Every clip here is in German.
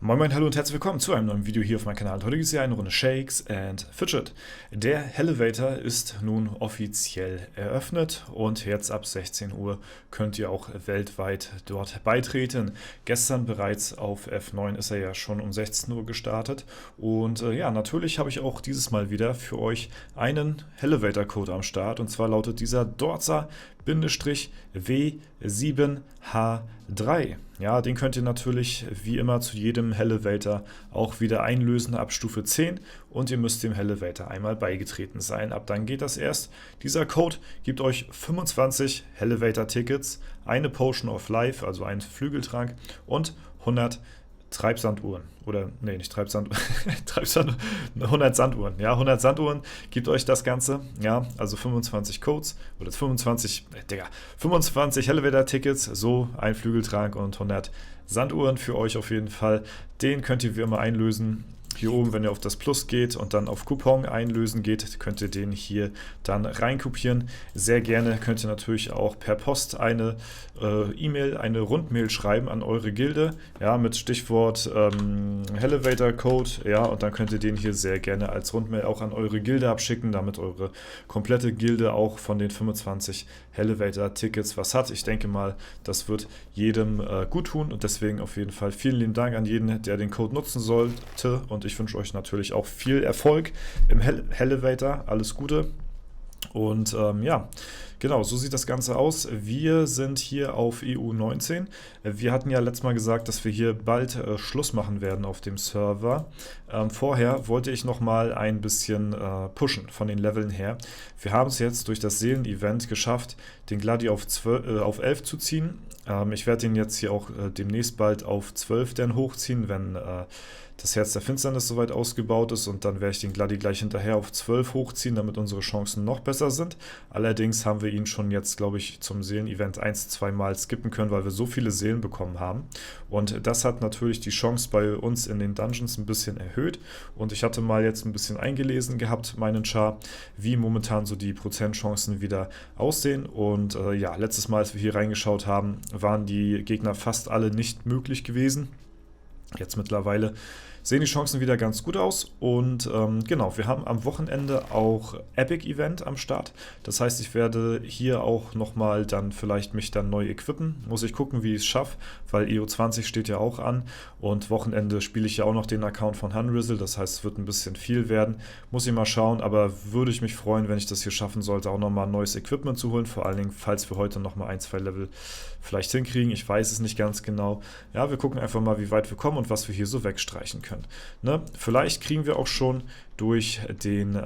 Moin Moin, hallo und herzlich willkommen zu einem neuen Video hier auf meinem Kanal. Heute gibt es hier eine Runde Shakes and Fidget. Der Hellevator ist nun offiziell eröffnet und jetzt ab 16 Uhr könnt ihr auch weltweit dort beitreten. Gestern bereits auf F9 ist er ja schon um 16 Uhr gestartet und ja, natürlich habe ich auch dieses Mal wieder für euch einen Hellevator-Code am Start, und zwar lautet dieser Dorza-W7H3. Ja, den könnt ihr natürlich wie immer zu jedem Hellevator auch wieder einlösen ab Stufe 10 und ihr müsst dem Hellevator einmal beigetreten sein. Ab dann geht das erst. Dieser Code gibt euch 25 Hellevator-Tickets, eine Potion of Life, also einen Flügeltrank, und 100 Treibsanduhren. Oder, nee, nicht Treibsand, 100 Sanduhren. Ja, 100 Sanduhren gibt euch das Ganze. Ja, also 25 Codes oder 25 Hellevator-Tickets, so ein Flügeltrank und 100 Sanduhren für euch auf jeden Fall. Den könnt ihr wie immer einlösen. Hier oben, wenn ihr auf das Plus geht und dann auf Coupon einlösen geht, könnt ihr den hier dann reinkopieren. Sehr gerne könnt ihr natürlich auch per Post eine E-Mail, eine Rundmail schreiben an eure Gilde, ja, mit Stichwort Hellevator Code, ja, und dann könnt ihr den hier sehr gerne als Rundmail auch an eure Gilde abschicken, damit eure komplette Gilde auch von den 25 Hellevator Tickets was hat. Ich denke mal, das wird jedem gut tun und deswegen auf jeden Fall vielen lieben Dank an jeden, der den Code nutzen sollte, und ich wünsche euch natürlich auch viel Erfolg im Hellevator. Alles Gute. Und ja, genau, so sieht das Ganze aus. Wir sind hier auf EU19. Wir hatten ja letztes Mal gesagt, dass wir hier bald Schluss machen werden auf dem Server. Vorher wollte ich nochmal ein bisschen pushen von den Leveln her. Wir haben es jetzt durch das Seelen-Event geschafft, den Gladi auf 11 zu ziehen. Ich werde den jetzt hier auch demnächst bald auf 12 dann hochziehen, wenn das Herz der Finsternis soweit ausgebaut ist, und dann werde ich den Gladi gleich hinterher auf 12 hochziehen, damit unsere Chancen noch besser sind. Allerdings haben wir ihn schon jetzt, glaube ich, zum Seelen-Event 1-2 Mal skippen können, weil wir so viele Seelen bekommen haben. Und das hat natürlich die Chance bei uns in den Dungeons ein bisschen erhöht. Und ich hatte mal jetzt ein bisschen eingelesen gehabt, meinen Char, wie momentan so die Prozentchancen wieder aussehen. Und ja, letztes Mal, als wir hier reingeschaut haben, waren die Gegner fast alle nicht möglich gewesen. Jetzt mittlerweile sehen die Chancen wieder ganz gut aus, und genau, wir haben am Wochenende auch Epic Event am Start. Das heißt, ich werde hier auch nochmal dann vielleicht mich dann neu equippen. Muss ich gucken, wie ich es schaffe, weil EO20 steht ja auch an, und Wochenende spiele ich ja auch noch den Account von Hunrizzle, das heißt, es wird ein bisschen viel werden. Muss ich mal schauen, aber würde ich mich freuen, wenn ich das hier schaffen sollte, auch nochmal ein neues Equipment zu holen, vor allen Dingen, falls wir heute nochmal 1-2 Level vielleicht hinkriegen. Ich weiß es nicht ganz genau. Ja, wir gucken einfach mal, wie weit wir kommen und was wir hier so wegstreichen können. Ne? Vielleicht kriegen wir auch schon durch den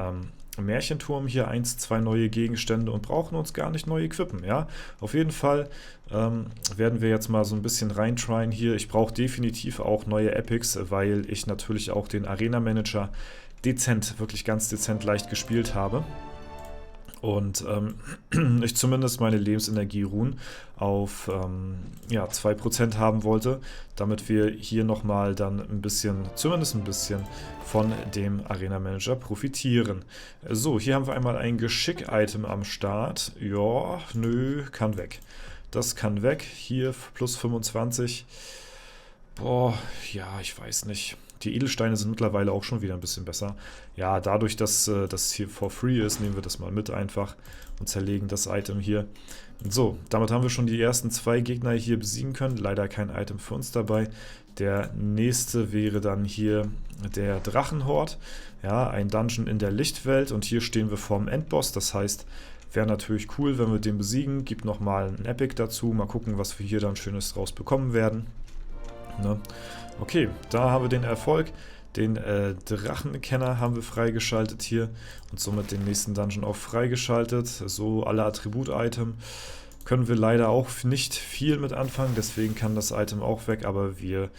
Märchenturm hier 1-2 neue Gegenstände und brauchen uns gar nicht neu equippen. Ja? Auf jeden Fall werden wir jetzt mal so ein bisschen reintryen hier. Ich brauche definitiv auch neue Epics, weil ich natürlich auch den Arena Manager dezent, wirklich ganz dezent leicht gespielt habe. Und ich zumindest meine Lebensenergie-Ruhen auf ja, 2% haben wollte, damit wir hier nochmal dann ein bisschen, zumindest ein bisschen von dem Arena Manager profitieren. So, hier haben wir einmal ein Geschick-Item am Start. Ja, nö, kann weg. Das kann weg. Hier plus 25. Boah, ja, ich weiß nicht. Die Edelsteine sind mittlerweile auch schon wieder ein bisschen besser. Ja, dadurch, dass das hier for free ist, nehmen wir das mal mit einfach und zerlegen das Item hier. So, damit haben wir schon die ersten 2 Gegner hier besiegen können. Leider kein Item für uns dabei. Der nächste wäre dann hier der Drachenhort. Ja, ein Dungeon in der Lichtwelt, und hier stehen wir vorm Endboss. Das heißt, wäre natürlich cool, wenn wir den besiegen. Gibt nochmal ein Epic dazu. Mal gucken, was wir hier dann Schönes draus bekommen werden. Ne? Okay, da haben wir den Erfolg. Den Drachenkenner haben wir freigeschaltet hier und somit den nächsten Dungeon auch freigeschaltet. So, alle Attribut-Item können wir leider auch nicht viel mit anfangen, deswegen kann das Item auch weg, aber wir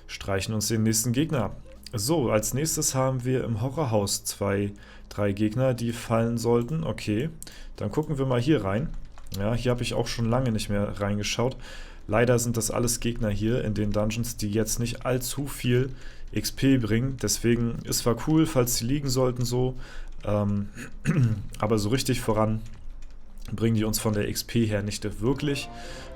streichen uns den nächsten Gegner. So, als nächstes haben wir im Horrorhaus 3 Gegner, die fallen sollten. Okay, dann gucken wir mal hier rein. Ja, hier habe ich auch schon lange nicht mehr reingeschaut. Leider sind das alles Gegner hier in den Dungeons, die jetzt nicht allzu viel XP bringen. Deswegen ist zwar cool, falls sie liegen sollten so, aber so richtig voran bringen die uns von der XP her nicht wirklich.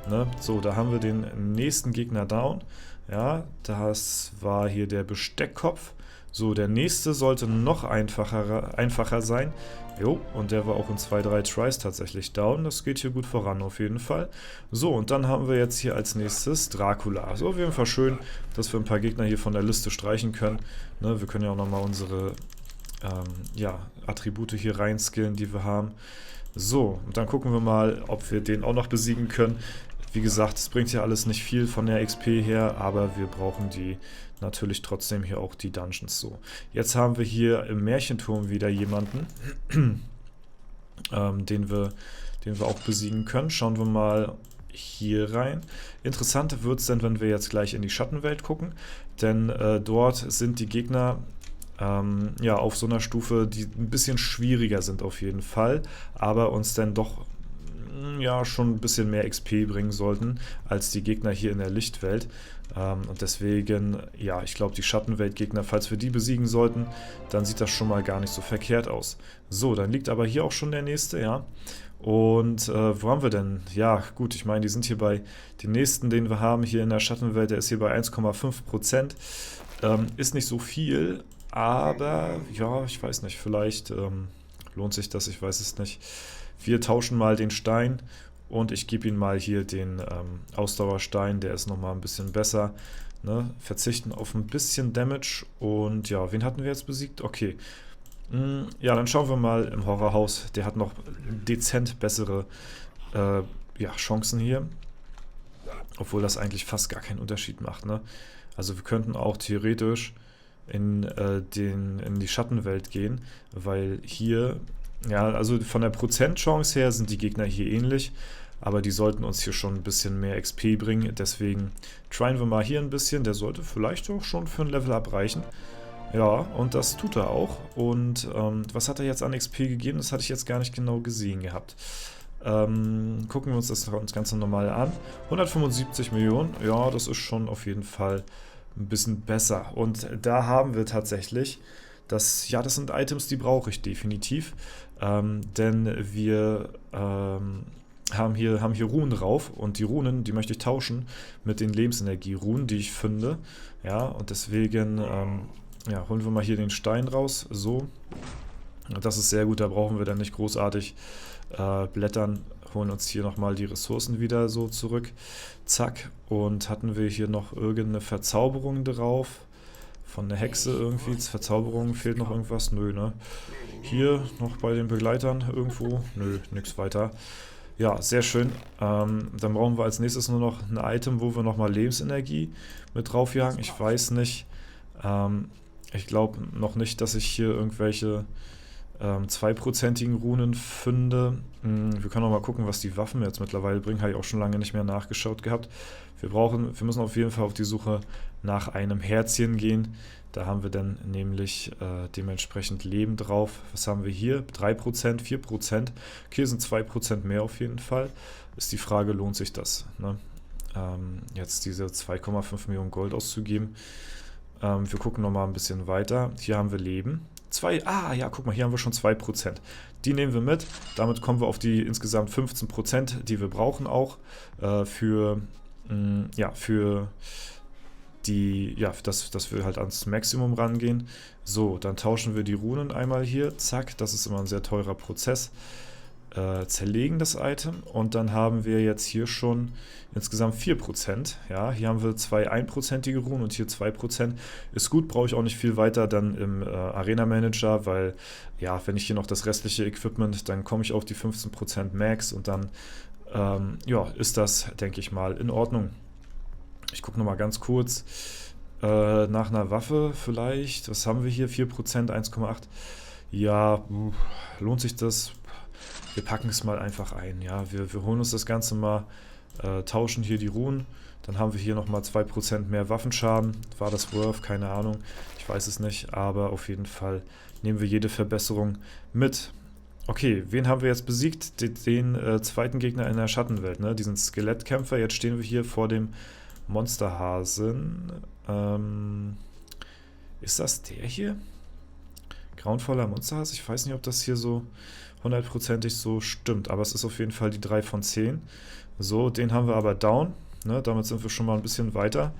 Ne? So, da haben wir den nächsten Gegner down. Ja, das war hier der Besteckkopf. So, der nächste sollte noch einfacher sein. Jo, und der war auch in 2-3 Tries tatsächlich down. Das geht hier gut voran auf jeden Fall. So, und dann haben wir jetzt hier als nächstes Dracula. So, auf jeden Fall schön, dass wir ein paar Gegner hier von der Liste streichen können. Ne, wir können ja auch nochmal unsere ja, Attribute hier reinskillen, die wir haben. So, und dann gucken wir mal, ob wir den auch noch besiegen können. Wie gesagt, es bringt ja alles nicht viel von der XP her, aber wir brauchen die natürlich trotzdem hier auch die Dungeons so. Jetzt haben wir hier im Märchenturm wieder jemanden, den wir auch besiegen können. Schauen wir mal hier rein. Interessant wird es denn, wenn wir jetzt gleich in die Schattenwelt gucken, denn dort sind die Gegner ja, auf so einer Stufe, die ein bisschen schwieriger sind auf jeden Fall, aber uns dann doch ja schon ein bisschen mehr XP bringen sollten als die Gegner hier in der Lichtwelt. Und deswegen, ja, ich glaube, die Schattenweltgegner, falls wir die besiegen sollten, dann sieht das schon mal gar nicht so verkehrt aus. So, dann liegt aber hier auch schon der nächste, ja. Und wo haben wir denn? Ja, gut, ich meine, die sind hier bei den nächsten, den wir haben hier in der Schattenwelt, der ist hier bei 1,5%. Ist nicht so viel, aber ja, ich weiß nicht, vielleicht lohnt sich das, ich weiß es nicht. Wir tauschen mal den Stein und ich gebe ihm mal hier den Ausdauerstein, der ist nochmal ein bisschen besser. Ne? Verzichten auf ein bisschen Damage und ja, wen hatten wir jetzt besiegt? Okay. Ja, dann schauen wir mal im Horrorhaus, der hat noch dezent bessere ja, Chancen hier. Obwohl das eigentlich fast gar keinen Unterschied macht. Ne? Also wir könnten auch theoretisch in die Schattenwelt gehen, weil hier, ja, also von der Prozentchance her sind die Gegner hier ähnlich, aber die sollten uns hier schon ein bisschen mehr XP bringen, deswegen tryen wir mal hier ein bisschen, der sollte vielleicht auch schon für ein Level-Up reichen. Ja, und das tut er auch. Und was hat er jetzt an XP gegeben? Das hatte ich jetzt gar nicht genau gesehen gehabt. Gucken wir uns das Ganze nochmal an. 175 Millionen, ja, das ist schon auf jeden Fall ein bisschen besser. Und da haben wir tatsächlich, das sind Items, die brauche ich definitiv. Denn wir haben hier Runen drauf und die Runen, die möchte ich tauschen mit den Lebensenergie-Runen, die ich finde. Ja, und deswegen ja, holen wir mal hier den Stein raus. So. Das ist sehr gut, da brauchen wir dann nicht großartig blättern. Holen uns hier nochmal die Ressourcen wieder so zurück. Zack. Und hatten wir hier noch irgendeine Verzauberung drauf? Von der Hexe irgendwie. Verzauberung, fehlt noch irgendwas? Nö, ne? Hier noch bei den Begleitern irgendwo? Nö, nix weiter. Ja, sehr schön. Dann brauchen wir als nächstes nur noch ein Item, wo wir nochmal Lebensenergie mit draufjagen. Ich weiß nicht. Ich glaube noch nicht, dass ich hier irgendwelche 2%igen Runen finde. Wir können auch mal gucken, was die Waffen jetzt mittlerweile bringen. Habe ich auch schon lange nicht mehr nachgeschaut gehabt. Wir müssen auf jeden Fall auf die Suche nach einem Herzchen gehen. Da haben wir dann nämlich dementsprechend Leben drauf. Was haben wir hier? 3%, 4%. Okay, sind 2% mehr auf jeden Fall. Ist die Frage, lohnt sich das? Ne? Jetzt diese 2,5 Millionen Gold auszugeben. Wir gucken nochmal ein bisschen weiter. Hier haben wir Leben. Ja, guck mal, hier haben wir schon 2%. Die nehmen wir mit. Damit kommen wir auf die insgesamt 15%, die wir brauchen auch für dass wir halt ans Maximum rangehen. So, dann tauschen wir die Runen einmal hier. Zack, das ist immer ein sehr teurer Prozess. Zerlegen das Item und dann haben wir jetzt hier schon insgesamt 4%. Ja, hier haben wir 2 1%ige Runen und hier 2%. Ist gut, brauche ich auch nicht viel weiter dann im Arena Manager, weil ja, wenn ich hier noch das restliche Equipment, dann komme ich auf die 15% Max und dann ja, ist das, denke ich mal, in Ordnung. Ich gucke nochmal ganz kurz nach einer Waffe vielleicht. Was haben wir hier? 4%, 1,8. Ja, lohnt sich das? Wir packen es mal einfach ein. Ja, wir holen uns das Ganze mal, tauschen hier die Runen. Dann haben wir hier nochmal 2% mehr Waffenschaden. War das worth? Keine Ahnung. Ich weiß es nicht. Aber auf jeden Fall nehmen wir jede Verbesserung mit. Okay, wen haben wir jetzt besiegt? Den zweiten Gegner in der Schattenwelt, ne? Diesen Skelettkämpfer. Jetzt stehen wir hier vor dem Monsterhasen. Ist das der hier? Grauenvoller Monsterhase? Ich weiß nicht, ob das hier so hundertprozentig so stimmt. Aber es ist auf jeden Fall die 3 von 10. So, den haben wir aber down. Ne, damit sind wir schon mal ein bisschen weiter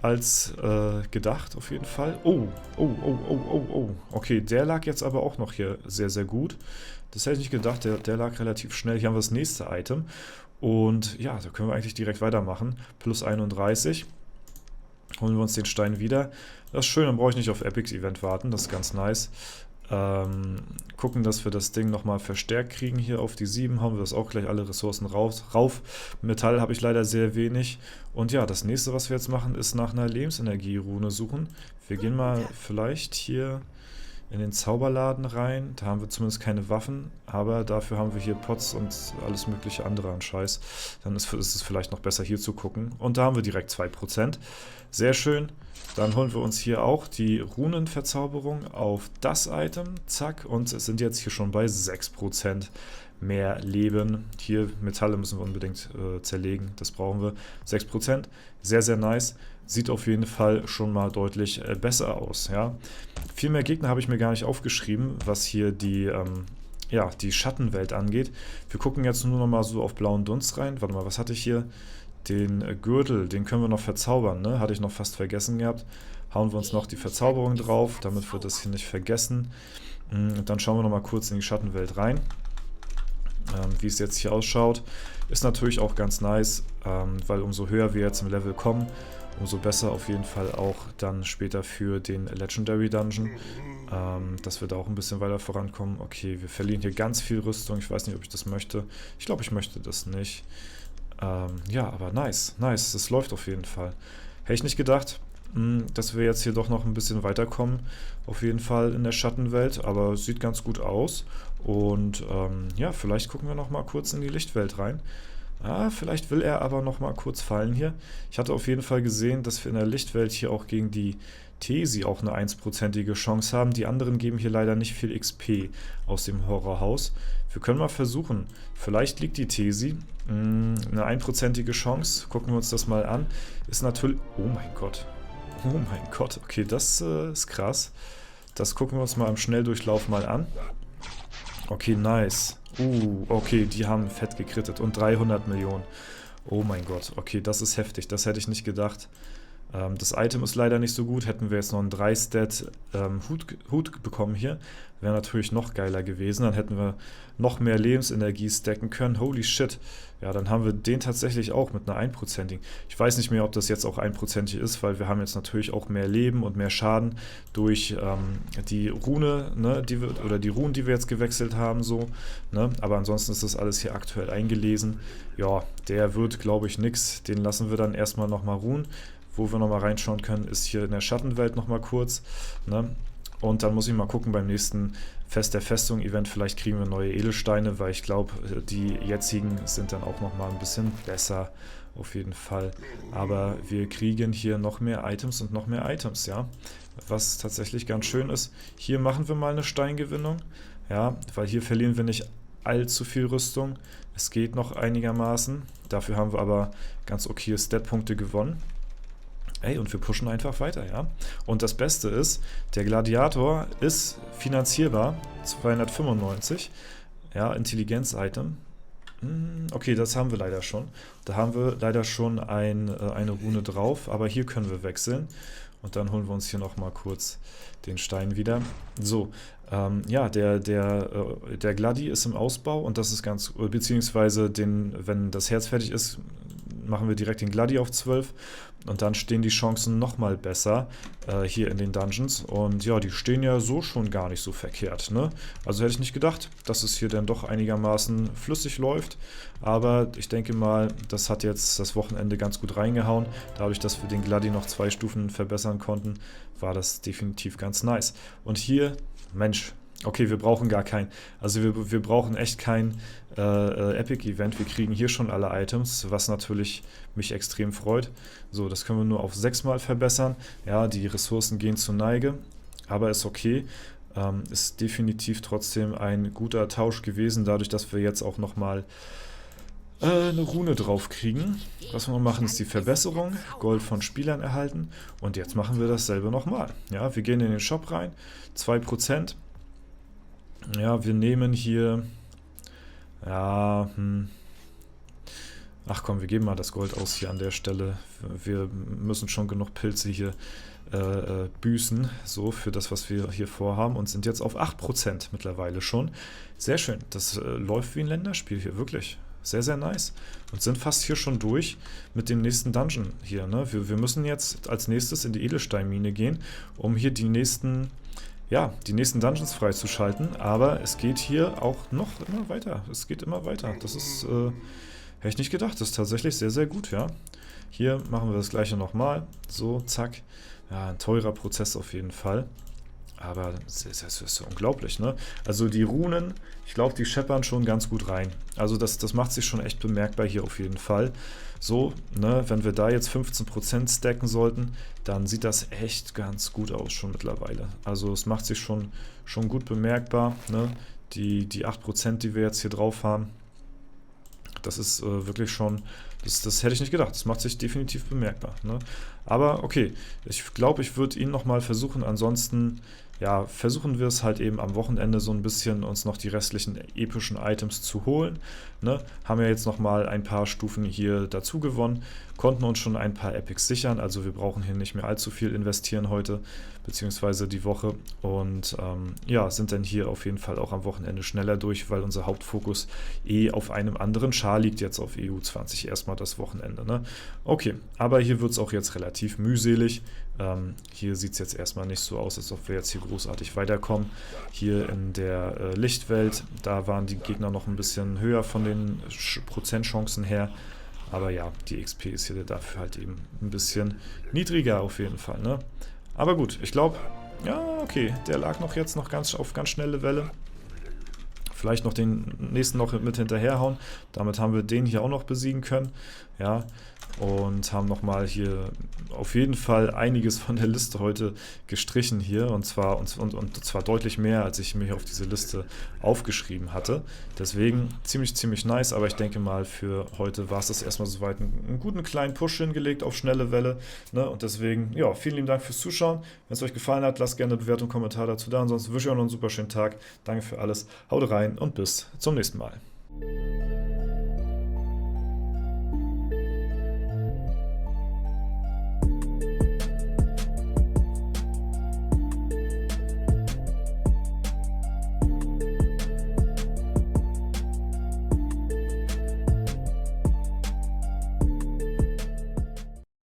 als gedacht, auf jeden Fall. Oh, oh, oh, oh, oh, oh. Okay, der lag jetzt aber auch noch hier sehr, sehr gut. Das hätte ich nicht gedacht, der lag relativ schnell. Hier haben wir das nächste Item. Und ja, da können wir eigentlich direkt weitermachen. Plus 31. Holen wir uns den Stein wieder. Das ist schön, dann brauche ich nicht auf Epics Event warten. Das ist ganz nice. Gucken, dass wir das Ding nochmal verstärkt kriegen. Hier auf die 7 haben wir das auch gleich alle Ressourcen rauf. Metall habe ich leider sehr wenig. Und ja, das nächste, was wir jetzt machen, ist nach einer Lebensenergie-Rune suchen. Wir gehen mal vielleicht hier in den Zauberladen rein. Da haben wir zumindest keine Waffen, aber dafür haben wir hier Pots und alles mögliche andere an Scheiß. Dann ist es vielleicht noch besser hier zu gucken. Und da haben wir direkt 2%. Sehr schön. Dann holen wir uns hier auch die Runenverzauberung auf das Item. Zack. Und es sind jetzt hier schon bei 6% mehr Leben. Hier Metalle müssen wir unbedingt zerlegen. Das brauchen wir. 6%. Sehr, sehr nice. Sieht auf jeden Fall schon mal deutlich besser aus. Ja. Viel mehr Gegner habe ich mir gar nicht aufgeschrieben, was hier die Schattenwelt angeht. Wir gucken jetzt nur noch mal so auf blauen Dunst rein. Warte mal, was hatte ich hier? Den Gürtel, den können wir noch verzaubern, ne? Hatte ich noch fast vergessen gehabt. Hauen wir uns noch die Verzauberung drauf, damit wir das hier nicht vergessen. Und dann schauen wir noch mal kurz in die Schattenwelt rein. Wie es jetzt hier ausschaut, ist natürlich auch ganz nice, weil umso höher wir jetzt im Level kommen, umso besser auf jeden Fall auch dann später für den Legendary Dungeon, dass wir da auch ein bisschen weiter vorankommen. Okay, wir verlieren hier ganz viel Rüstung, ich weiß nicht, ob ich das möchte. Ich glaube, ich möchte das nicht. Ja, aber nice, das läuft auf jeden Fall. Hätte ich nicht gedacht, dass wir jetzt hier doch noch ein bisschen weiterkommen, auf jeden Fall in der Schattenwelt, aber es sieht ganz gut aus. Und ja, vielleicht gucken wir noch mal kurz in die Lichtwelt rein. Vielleicht will er aber noch mal kurz fallen hier. Ich hatte auf jeden Fall gesehen, dass wir in der Lichtwelt hier auch gegen die Tesi auch eine 1%ige Chance haben. Die anderen geben hier leider nicht viel XP aus dem Horrorhaus. Wir können mal versuchen. Vielleicht liegt die Tesi. Eine 1%ige Chance. Gucken wir uns das mal an. Ist natürlich... Oh mein Gott. Oh mein Gott. Okay, das ist krass. Das gucken wir uns mal im Schnelldurchlauf mal an. Okay, nice. Okay, die haben fett gekrittet. Und 300 Millionen. Oh mein Gott. Okay, das ist heftig. Das hätte ich nicht gedacht. Das Item ist leider nicht so gut. Hätten wir jetzt noch einen 3-Stat Hut bekommen hier, wäre natürlich noch geiler gewesen. Dann hätten wir noch mehr Lebensenergie stacken können. Holy shit. Ja, dann haben wir den tatsächlich auch mit einer 1%igen. Ich weiß nicht mehr, ob das jetzt auch 1%ig ist, weil wir haben jetzt natürlich auch mehr Leben und mehr Schaden durch die Rune, ne, die Runen, die wir jetzt gewechselt haben, so. Ne? Aber ansonsten ist das alles hier aktuell eingelesen. Ja, der wird, glaube ich, nix. Den lassen wir dann erstmal nochmal ruhen. Wo wir nochmal reinschauen können, ist hier in der Schattenwelt nochmal kurz. Ne? Und dann muss ich mal gucken beim nächsten Fest der Festung-Event. Vielleicht kriegen wir neue Edelsteine, weil ich glaube, die jetzigen sind dann auch nochmal ein bisschen besser. Auf jeden Fall. Aber wir kriegen hier noch mehr Items und noch mehr Items, ja. Was tatsächlich ganz schön ist. Hier machen wir mal eine Steingewinnung. Ja, weil hier verlieren wir nicht allzu viel Rüstung. Es geht noch einigermaßen. Dafür haben wir aber ganz okay Stat-Punkte gewonnen. Ey, und wir pushen einfach weiter, ja. Und das Beste ist, der Gladiator ist finanzierbar, 295, ja, Intelligenz-Item. Okay, das haben wir leider schon. Da haben wir leider schon eine Rune drauf, aber hier können wir wechseln. Und dann holen wir uns hier nochmal kurz den Stein wieder. So, ja, der Gladi ist im Ausbau und das ist ganz, beziehungsweise wenn das Herz fertig ist, machen wir direkt den Gladi auf 12 und dann stehen die Chancen nochmal besser hier in den Dungeons und ja, die stehen ja so schon gar nicht so verkehrt, ne? Also hätte ich nicht gedacht, dass es hier dann doch einigermaßen flüssig läuft, aber ich denke mal, das hat jetzt das Wochenende ganz gut reingehauen. Dadurch, dass wir den Gladi noch 2 Stufen verbessern konnten, war das definitiv ganz nice. Und hier, Mensch, okay, wir brauchen gar kein, also wir brauchen echt kein Epic-Event. Wir kriegen hier schon alle Items, was natürlich mich extrem freut. So, das können wir nur auf 6 Mal verbessern. Ja, die Ressourcen gehen zur Neige, aber ist okay. Ist definitiv trotzdem ein guter Tausch gewesen, dadurch, dass wir jetzt auch nochmal eine Rune drauf kriegen. Was wir machen, ist die Verbesserung, Gold von Spielern erhalten und jetzt machen wir dasselbe nochmal. Ja, wir gehen in den Shop rein, 2%. Ja, wir nehmen hier Ja, Ach komm, wir geben mal das Gold aus hier an der Stelle. Wir müssen schon genug Pilze hier büßen, so für das, was wir hier vorhaben und sind jetzt auf 8% mittlerweile schon. Sehr schön, das läuft wie ein Länderspiel hier, wirklich. Sehr, sehr nice. Und sind fast hier schon durch mit dem nächsten Dungeon hier. Ne? Wir müssen jetzt als nächstes in die Edelsteinmine gehen, um hier die nächsten Dungeons freizuschalten. Aber es geht hier auch noch immer weiter. Es geht immer weiter. Das ist, hätte ich nicht gedacht. Das ist tatsächlich sehr, sehr gut, ja. Hier machen wir das gleiche nochmal. So, zack. Ja, ein teurer Prozess auf jeden Fall. Aber das ist unglaublich, ne? Also die Runen, ich glaube, die scheppern schon ganz gut rein. Also das macht sich schon echt bemerkbar hier auf jeden Fall. So, ne, wenn wir da jetzt 15% stacken sollten, dann sieht das echt ganz gut aus schon mittlerweile. Also es macht sich schon gut bemerkbar, ne? Die 8%, die wir jetzt hier drauf haben, das ist wirklich schon, das hätte ich nicht gedacht. Das macht sich definitiv bemerkbar. Ne? Aber okay, ich glaube, ich würde ihn nochmal versuchen. Ansonsten, ja, versuchen wir es halt eben am Wochenende so ein bisschen uns noch die restlichen epischen Items zu holen. Ne? Haben ja jetzt nochmal ein paar Stufen hier dazu gewonnen, konnten uns schon ein paar Epics sichern. Also wir brauchen hier nicht mehr allzu viel investieren heute, beziehungsweise die Woche. Und ja, sind dann hier auf jeden Fall auch am Wochenende schneller durch, weil unser Hauptfokus auf einem anderen Char liegt, jetzt auf EU20 erstmal das Wochenende. Ne? Okay, aber hier wird es auch jetzt relativ mühselig. Hier sieht es jetzt erstmal nicht so aus, als ob wir jetzt hier großartig weiterkommen. Hier in der Lichtwelt, da waren die Gegner noch ein bisschen höher von den Prozentchancen her. Aber ja, die XP ist hier dafür halt eben ein bisschen niedriger auf jeden Fall. Ne? Aber gut, ich glaube, ja, okay, der lag jetzt noch auf ganz schnelle Welle. Vielleicht noch den nächsten noch mit hinterherhauen. Damit haben wir den hier auch noch besiegen können. Ja, und haben nochmal hier auf jeden Fall einiges von der Liste heute gestrichen hier. Und zwar deutlich mehr, als ich mir hier auf diese Liste aufgeschrieben hatte. Deswegen ziemlich nice. Aber ich denke mal, für heute war es das erstmal soweit einen guten kleinen Push hingelegt auf schnelle Welle. Ne? Und deswegen, ja, vielen lieben Dank fürs Zuschauen. Wenn es euch gefallen hat, lasst gerne eine Bewertung, Kommentar dazu da. Ansonsten wünsche ich euch noch einen super schönen Tag. Danke für alles. Haut rein und bis zum nächsten Mal.